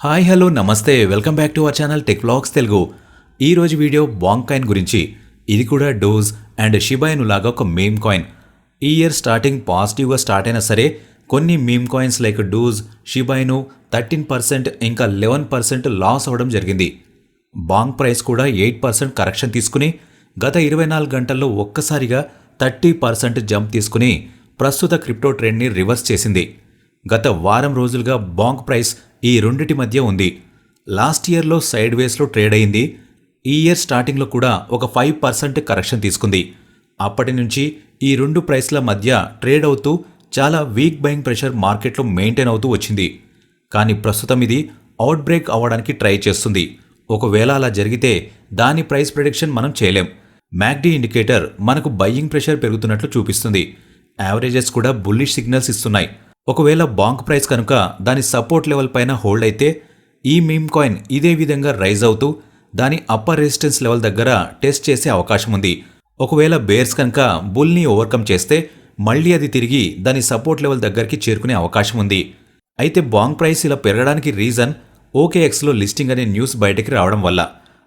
Hi hello నమస్తే welcome back to our channel tech vlogs Telugu. ఈ రోజు వీడియో బాంగ్ కాయిన్ గురించి. ఇది కూడా డోజ్ అండ్ షిబాయిను లాగా ఒక మీమ్ కాయిన్. ఈ ఇయర్ స్టార్టింగ్ పాజిటివ్గా స్టార్ట్ అయినా సరే కొన్ని meme coins like Doge, Shiba Inu 13% ఇంకా 11% లాస్ అవ్వడం జరిగింది. బాంగ్ ప్రైస్ కూడా 8% కరెక్షన్ తీసుకుని గత 24 గంటల్లో ఒక్కసారిగా 30% జంప్ తీసుకుని ప్రస్తుత క్రిప్టో ట్రెండ్ని రివర్స్ చేసింది. గత వారం రోజులుగా బాంగ్ ప్రైస్ ఈ రెండిటి మధ్య ఉంది. లాస్ట్ ఇయర్లో సైడ్ వేస్లో ట్రేడ్ అయింది. ఈ ఇయర్ స్టార్టింగ్లో కూడా ఒక 5% కరెక్షన్ తీసుకుంది. అప్పటి నుంచి ఈ రెండు ప్రైస్ల మధ్య ట్రేడ్ అవుతూ చాలా వీక్ బయింగ్ ప్రెషర్ మార్కెట్లో మెయింటైన్ అవుతూ వచ్చింది. కానీ ప్రస్తుతం ఇది అవుట్ బ్రేక్ అవ్వడానికి ట్రై చేస్తుంది. ఒకవేళ అలా జరిగితే దాని ప్రైస్ ప్రెడిక్షన్ మనం చేయలేం. మ్యాక్డీ ఇండికేటర్ మనకు బయింగ్ ప్రెషర్ పెరుగుతున్నట్లు చూపిస్తుంది. యావరేజెస్ కూడా బుల్లిష్ సిగ్నల్స్ ఇస్తున్నాయి. ఒకవేళ బాంగ్ ప్రైస్ కనుక దాని సపోర్ట్ లెవెల్ పైన హోల్డ్ అయితే ఈ మీమ్ కాయిన్ ఇదే విధంగా రైజ్ అవుతూ దాని అప్పర్ రెసిస్టెన్స్ లెవెల్ దగ్గర టెస్ట్ చేసే అవకాశం ఉంది. ఒకవేళ బేర్స్ కనుక బుల్ని ఓవర్కమ్ చేస్తే మళ్ళీ అది తిరిగి దాని సపోర్ట్ లెవెల్ దగ్గరికి చేరుకునే అవకాశం ఉంది. అయితే బాంగ్ ప్రైస్ ఇలా పెరగడానికి రీజన్ ఓకేఎక్స్లో లిస్టింగ్ అనే న్యూస్ బయటకి రావడం వల్ల.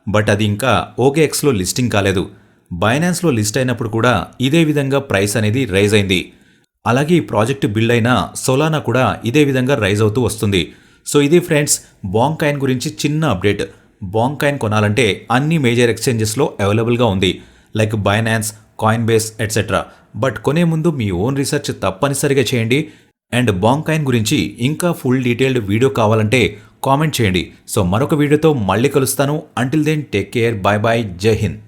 బట్ అది ఇంకా ఓకేఎక్స్లో లిస్టింగ్ కాలేదు. బైనాన్స్లో లిస్ట్ అయినప్పుడు కూడా ఇదే విధంగా ప్రైస్ అనేది రైజ్ అయింది. అలాగే ఈ ప్రాజెక్టు బిల్డ్ అయిన సోలానా కూడా ఇదే విధంగా రైజ్ అవుతూ వస్తుంది. సో ఇది ఫ్రెండ్స్ బాంగ్ కాయిన్ గురించి చిన్న అప్డేట్. బాంగ్ కాయిన్ కొనాలంటే అన్ని మేజర్ ఎక్స్చేంజెస్లో అవైలబుల్గా ఉంది, like Binance, coin base etcetera. But కొనే ముందు మీ ఓన్ రీసెర్చ్ తప్పనిసరిగా చేయండి. అండ్ బాంగ్ కాయిన్ గురించి ఇంకా ఫుల్ డీటెయిల్డ్ వీడియో కావాలంటే కామెంట్ చేయండి. సో మరొక వీడియోతో మళ్ళీ కలుస్తాను. Until then take care, bye bye, జై హింద్.